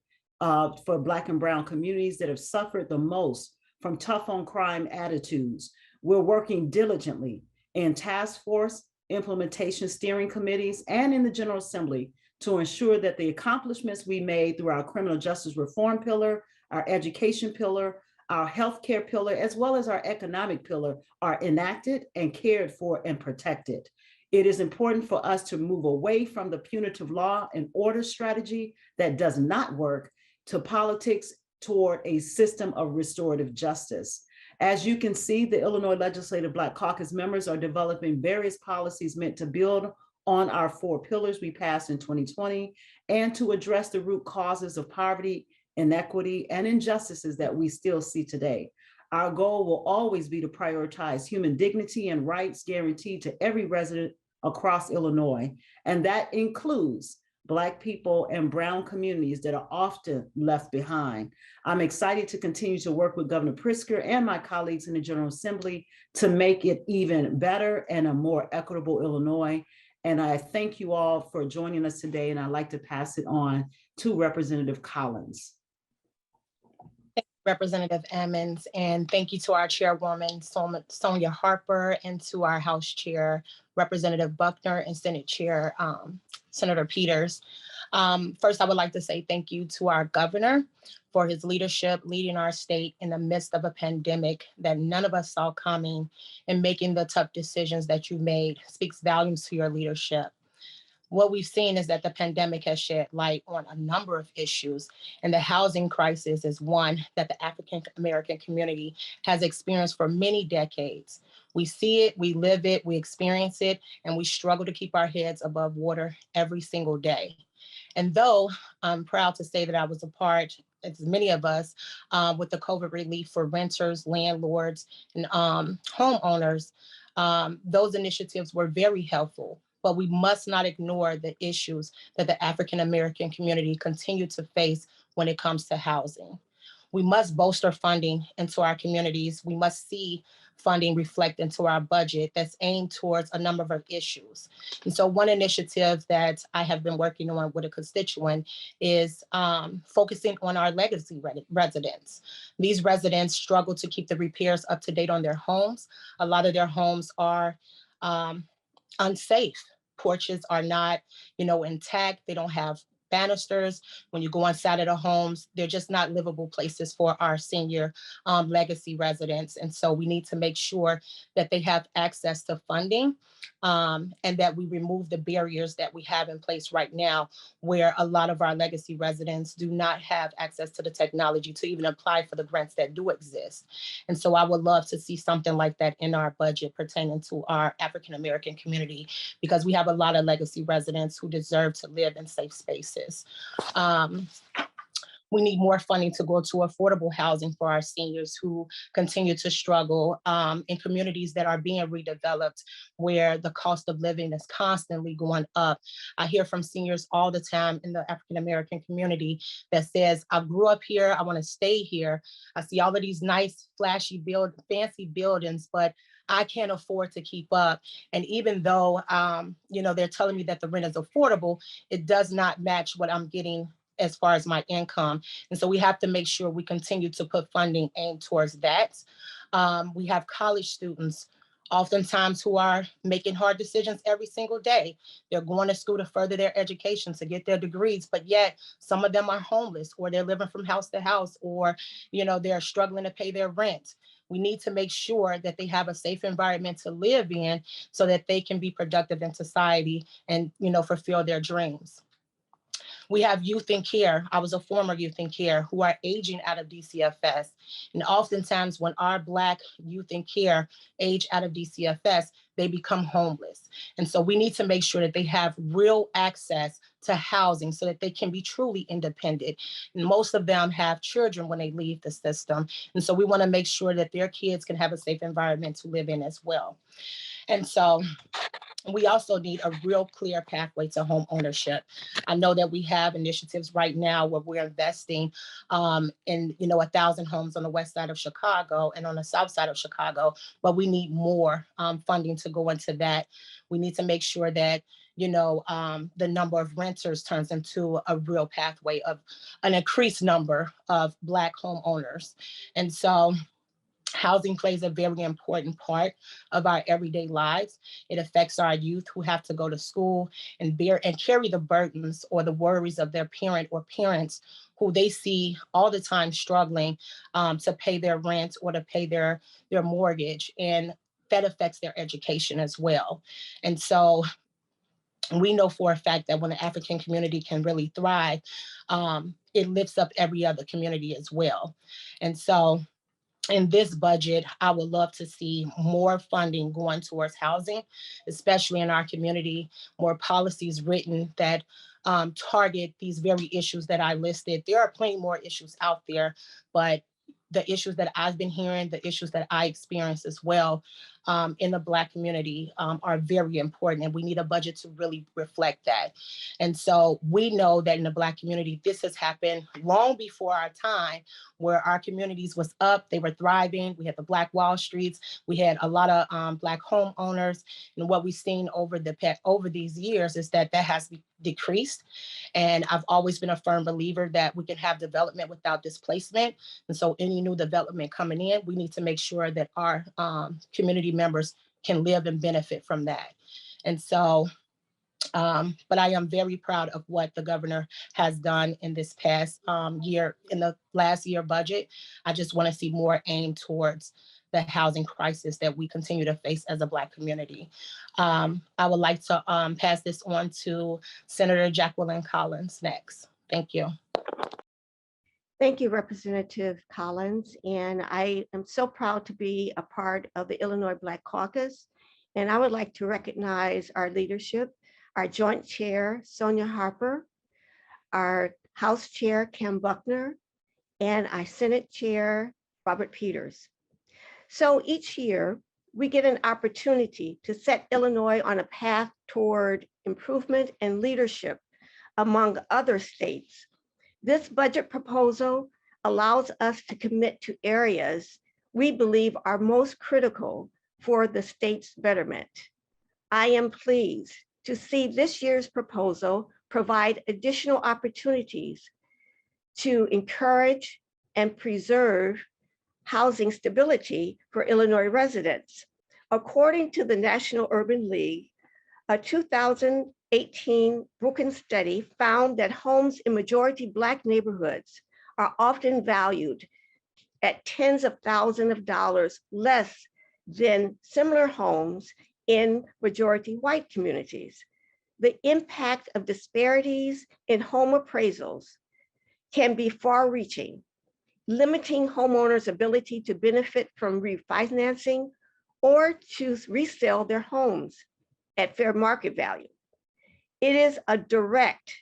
for Black and Brown communities that have suffered the most from tough on crime attitudes. We're working diligently in task force, implementation steering committees, and in the General Assembly to ensure that the accomplishments we made through our criminal justice reform pillar, our education pillar, our healthcare pillar, as well as our economic pillar are enacted and cared for and protected. It is important for us to move away from the punitive law and order strategy that does not work to politics toward a system of restorative justice. As you can see, the Illinois Legislative Black Caucus members are developing various policies meant to build on our 4 pillars we passed in 2020 and to address the root causes of poverty, inequity, and injustices that we still see today. Our goal will always be to prioritize human dignity and rights guaranteed to every resident across Illinois, and that includes Black people and Brown communities that are often left behind. I'm excited to continue to work with Governor Pritzker and my colleagues in the General Assembly to make it even better and a more equitable Illinois. And I thank you all for joining us today, and I'd like to pass it on to Representative Collins. Representative Emmons, and thank you to our chairwoman, Sonia Harper, and to our House Chair, Representative Buckner, and Senate Chair, Senator Peters. First, I would like to say thank you to our governor for his leadership, leading our state in the midst of a pandemic that none of us saw coming, and making the tough decisions that you made speaks volumes to your leadership. What we've seen is that the pandemic has shed light on a number of issues, and the housing crisis is one that the African American community has experienced for many decades. We see it, we live it, we experience it, and we struggle to keep our heads above water every single day. And though I'm proud to say that I was a part, as many of us, with the COVID relief for renters, landlords, and homeowners, those initiatives were very helpful. But we must not ignore the issues that the African American community continue to face when it comes to housing. We must bolster funding into our communities. We must see funding reflect into our budget that's aimed towards a number of issues. And so one initiative that I have been working on with a constituent is focusing on our legacy residents. These residents struggle to keep the repairs up to date on their homes. A lot of their homes are unsafe. Porches are not, intact. They don't have banisters. When you go inside of the homes, they're just not livable places for our senior legacy residents. And so we need to make sure that they have access to funding, and that we remove the barriers that we have in place right now, where a lot of our legacy residents do not have access to the technology to even apply for the grants that do exist. And so I would love to see something like that in our budget pertaining to our African American community, because we have a lot of legacy residents who deserve to live in safe spaces. We need more funding to go to affordable housing for our seniors who continue to struggle in communities that are being redeveloped, where the cost of living is constantly going up. I hear from seniors all the time in the African American community that says, I grew up here, I want to stay here. I see all of these nice, flashy, fancy buildings, but I can't afford to keep up. And even though, they're telling me that the rent is affordable, it does not match what I'm getting as far as my income. And so we have to make sure we continue to put funding aimed towards that. We have college students oftentimes who are making hard decisions every single day. They're going to school to further their education, to get their degrees, but yet some of them are homeless, or they're living from house to house, or they're struggling to pay their rent. We need to make sure that they have a safe environment to live in so that they can be productive in society and, fulfill their dreams. We have youth in care. I was a former youth in care who are aging out of DCFS. And oftentimes when our Black youth in care age out of DCFS, they become homeless. And so we need to make sure that they have real access to housing so that they can be truly independent. And most of them have children when they leave the system. And so we want to make sure that their kids can have a safe environment to live in as well. And so we also need a real clear pathway to home ownership. I know that we have initiatives right now where we're investing in 1,000 homes on the west side of Chicago and on the south side of Chicago, but we need more funding to go into that. We need to make sure that the number of renters turns into a real pathway of an increased number of Black homeowners. And so housing plays a very important part of our everyday lives. It affects our youth who have to go to school and bear and carry the burdens or the worries of their parent or parents who they see all the time struggling to pay their rent or to pay their mortgage. And that affects their education as well. And so we know for a fact that when the African community can really thrive, it lifts up every other community as well. And so in this budget, I would love to see more funding going towards housing, especially in our community, more policies written that target these very issues that I listed. There are plenty more issues out there, but the issues that I've been hearing, the issues that I experience as well in the Black community are very important, and we need a budget to really reflect that. And so we know that in the Black community, this has happened long before our time, where our communities was up, they were thriving. We had the Black Wall Streets, we had a lot of Black homeowners, and what we've seen over these years is that has decreased. And I've always been a firm believer that we can have development without displacement. And so any new development coming in, we need to make sure that our community members can live and benefit from that. And so, but I am very proud of what the governor has done in this past year, in the last year budget. I just want to see more aim towards the housing crisis that we continue to face as a Black community. I would like to pass this on to Senator Jacqueline Collins next. Thank you. Thank you, Representative Collins. And I am so proud to be a part of the Illinois Black Caucus. And I would like to recognize our leadership, our Joint Chair, Sonia Harper, our House Chair, Kim Buckner, and our Senate Chair, Robert Peters. So each year, we get an opportunity to set Illinois on a path toward improvement and leadership among other states. This budget proposal allows us to commit to areas we believe are most critical for the state's betterment. I am pleased to see this year's proposal provide additional opportunities to encourage and preserve housing stability for Illinois residents. According to the National Urban League, a 2018 Brookings study found that homes in majority Black neighborhoods are often valued at tens of thousands of dollars less than similar homes in majority white communities. The impact of disparities in home appraisals can be far-reaching, limiting homeowners' ability to benefit from refinancing or to resell their homes at fair market value. It is a direct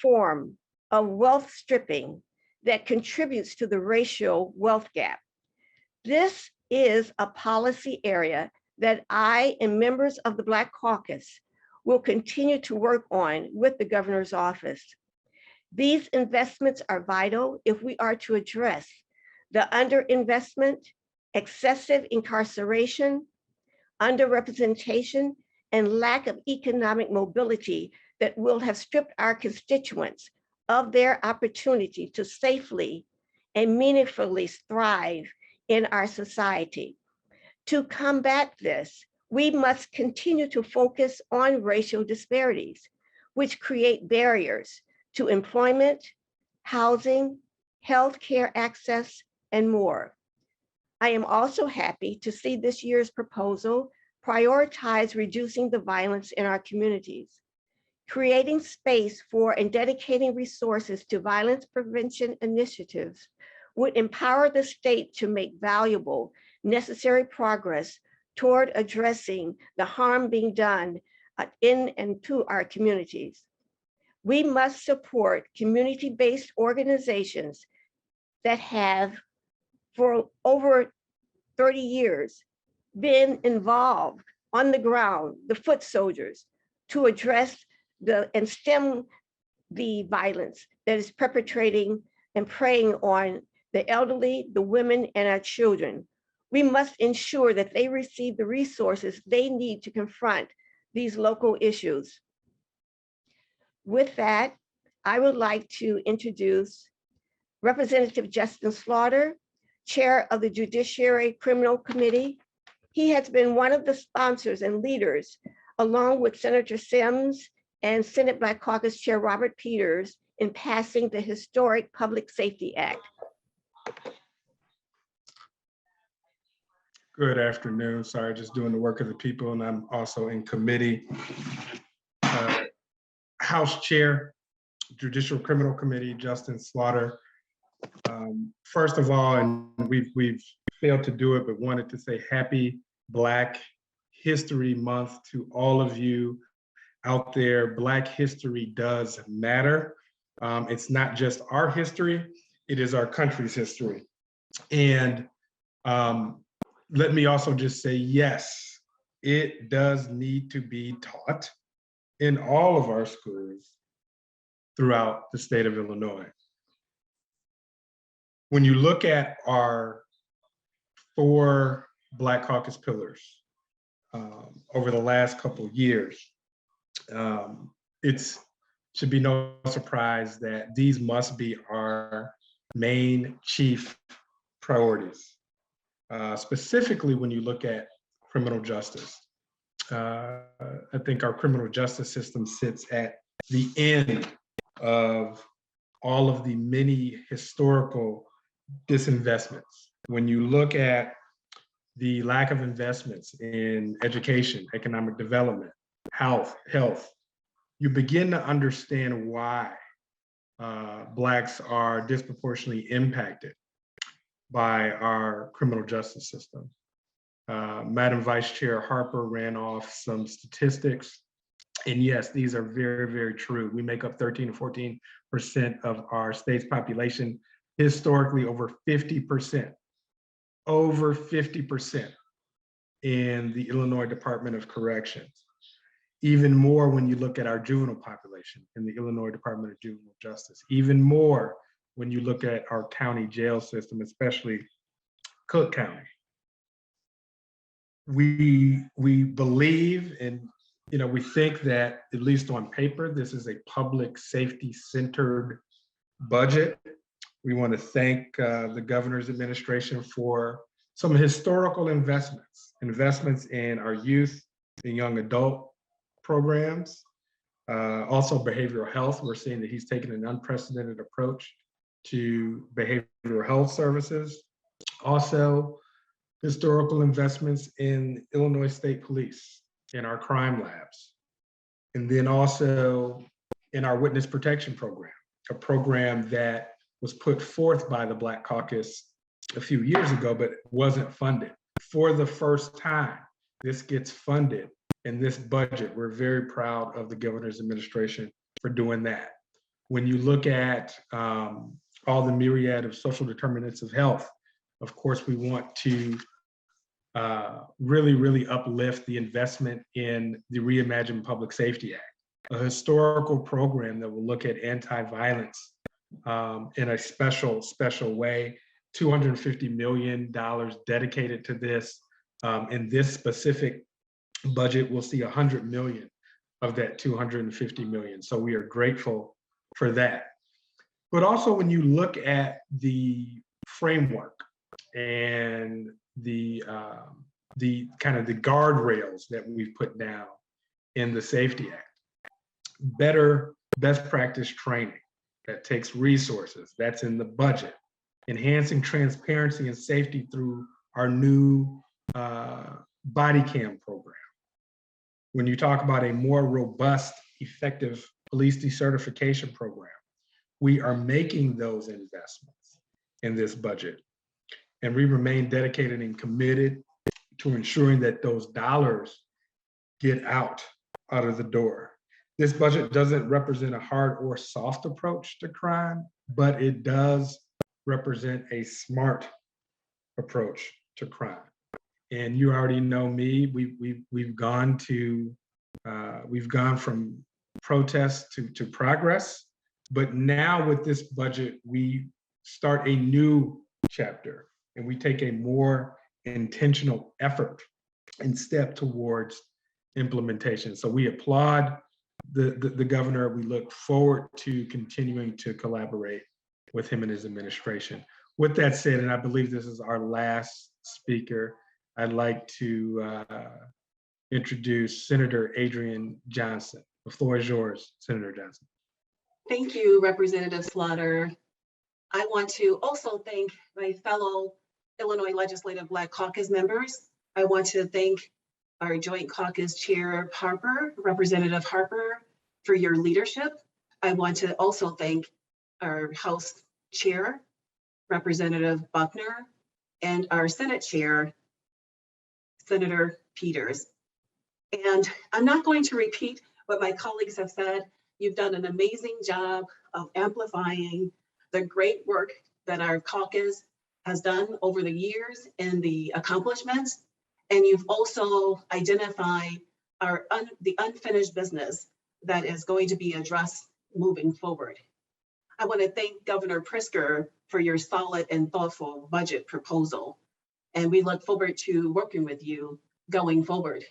form of wealth stripping that contributes to the racial wealth gap. This is a policy area that I and members of the Black Caucus will continue to work on with the governor's office. These investments are vital if we are to address the underinvestment, excessive incarceration, underrepresentation, and lack of economic mobility that will have stripped our constituents of their opportunity to safely and meaningfully thrive in our society. To combat this, we must continue to focus on racial disparities, which create barriers to employment, housing, healthcare access, and more. I am also happy to see this year's proposal prioritize reducing the violence in our communities. Creating space for and dedicating resources to violence prevention initiatives would empower the state to make valuable, necessary progress toward addressing the harm being done in and to our communities. We must support community-based organizations that have, for over 30 years, been involved on the ground, the foot soldiers, to address and stem the violence that is perpetrating and preying on the elderly, the women, and our children. We must ensure that they receive the resources they need to confront these local issues. With that, I would like to introduce Representative Justin Slaughter, Chair of the Judiciary Criminal Committee. He has been one of the sponsors and leaders, along with Senator Sims and Senate Black Caucus Chair Robert Peters, in passing the historic Public Safety Act. Good afternoon. Sorry, just doing the work of the people, and I'm also in committee. House Chair, Judicial Criminal Committee, Justin Slaughter. First of all, and we've failed to do it, but wanted to say Happy Black History Month to all of you out there. Black history does matter. It's not just our history, it is our country's history. And let me also just say, yes, it does need to be taught in all of our schools throughout the state of Illinois. When you look at our 4 Black Caucus pillars over the last couple of years, it should be no surprise that these must be our main chief priorities. Specifically, when you look at criminal justice, I think our criminal justice system sits at the end of all of the many historical disinvestments. When you look at the lack of investments in education, economic development, health, you begin to understand why Blacks are disproportionately impacted by our criminal justice system. Madam Vice Chair Harper ran off some statistics, and yes, these are very, very true. We make up 13 to 14% of our state's population. Historically, over 50% in the Illinois Department of Corrections. Even more when you look at our juvenile population in the Illinois Department of Juvenile Justice. Even more when you look at our county jail system, especially Cook County. We believe and we think that, at least on paper, this is a public safety centered budget. We want to thank the governor's administration for some historical investments in our youth and young adult programs. Also behavioral health. We're seeing that he's taken an unprecedented approach to behavioral health services. Also, historical investments in Illinois State Police, in our crime labs. And then also in our witness protection program, a program that was put forth by the Black Caucus a few years ago, but wasn't funded. For the first time, this gets funded in this budget. We're very proud of the governor's administration for doing that. When you look at all the myriad of social determinants of health, of course, we want to really uplift the investment in the Reimagined Public Safety Act, a historical program that will look at anti-violence in a special way. $250 million dedicated to this. In this specific budget, we'll see 100 million of that 250 million. So we are grateful for that. But also when you look at the framework and the kind of the guardrails that we've put down in the Safety Act, better best practice training that takes resources, that's in the budget. Enhancing transparency and safety through our new body cam program. When you talk about a more robust, effective police decertification program, we are making those investments in this budget. And we remain dedicated and committed to ensuring that those dollars get out of the door. This budget doesn't represent a hard or soft approach to crime, but it does represent a smart approach to crime. And you already know me. We've gone from protest to progress. But now with this budget, we start a new chapter, and we take a more intentional effort and step towards implementation. So we applaud the governor. We look forward to continuing to collaborate with him and his administration. With that said, and I believe this is our last speaker, I'd like to introduce Senator Adrienne Johnson. The floor is yours, Senator Johnson. Thank you, Representative Slaughter. I want to also thank my fellow Illinois Legislative Black Caucus members. I want to thank our Joint Caucus Chair Harper, Representative Harper, for your leadership. I want to also thank our House Chair, Representative Buckner, and our Senate Chair, Senator Peters. And I'm not going to repeat what my colleagues have said. You've done an amazing job of amplifying the great work that our caucus has done over the years and the accomplishments. And you've also identified the unfinished business that is going to be addressed moving forward. I want to thank Governor Pritzker for your solid and thoughtful budget proposal. And we look forward to working with you going forward.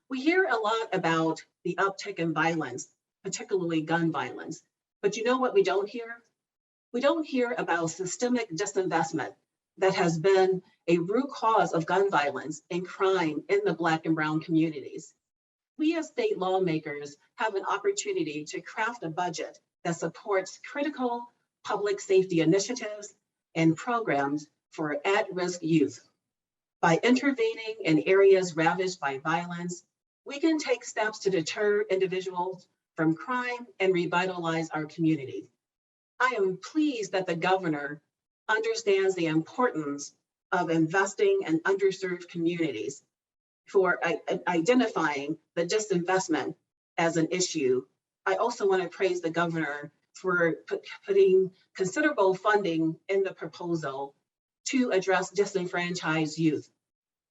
We hear a lot about the uptick in violence, particularly gun violence. But you know what we don't hear? We don't hear about systemic disinvestment that has been a root cause of gun violence and crime in the Black and Brown communities. We as state lawmakers have an opportunity to craft a budget that supports critical public safety initiatives and programs for at-risk youth. By intervening in areas ravaged by violence, we can take steps to deter individuals from crime and revitalize our community. I am pleased that the governor understands the importance of investing in underserved communities for identifying the disinvestment as an issue. I also want to praise the governor for putting considerable funding in the proposal to address disenfranchised youth.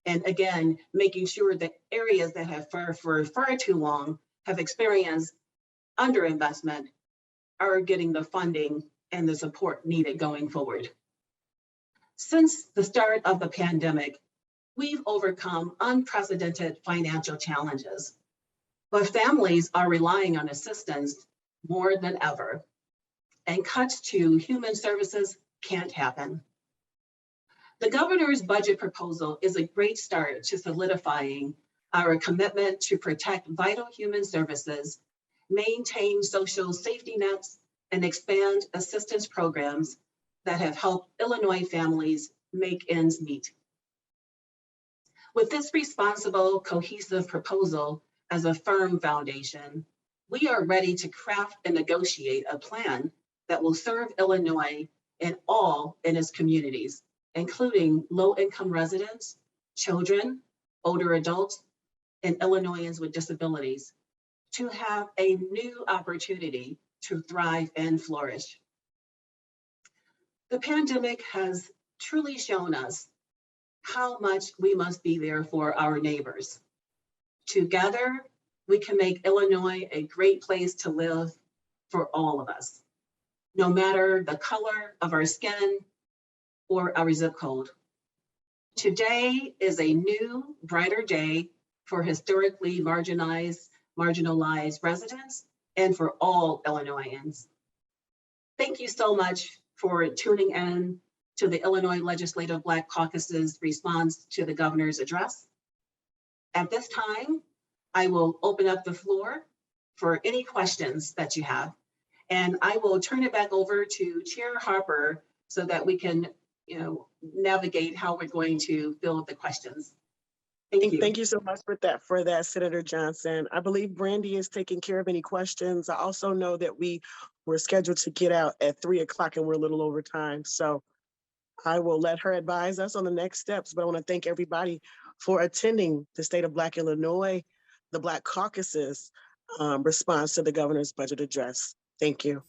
And again, making sure that areas that have for far too long have experienced underinvestment are getting the funding and the support needed going forward. Since the start of the pandemic, we've overcome unprecedented financial challenges, but families are relying on assistance more than ever, and cuts to human services can't happen. The governor's budget proposal is a great start to solidifying our commitment to protect vital human services, maintain social safety nets, and expand assistance programs that have helped Illinois families make ends meet. With this responsible, cohesive proposal as a firm foundation, we are ready to craft and negotiate a plan that will serve Illinois and all in its communities, including low-income residents, children, older adults, and Illinoisans with disabilities, to have a new opportunity to thrive and flourish. The pandemic has truly shown us how much we must be there for our neighbors. Together, we can make Illinois a great place to live for all of us, no matter the color of our skin or our zip code. Today is a new, brighter day for historically marginalized residents and for all Illinoisans. Thank you so much for tuning in to the Illinois Legislative Black Caucus's response to the governor's address. At this time, I will open up the floor for any questions that you have. And I will turn it back over to Chair Harper so that we can navigate how we're going to fill the questions. Thank you. Thank you so much for that, Senator Johnson. I believe Brandy is taking care of any questions. I also know that we were scheduled to get out at 3 o'clock and we're a little over time. So I will let her advise us on the next steps, but I want to thank everybody for attending the State of Black Illinois, the Black Caucus's response to the governor's budget address. Thank you.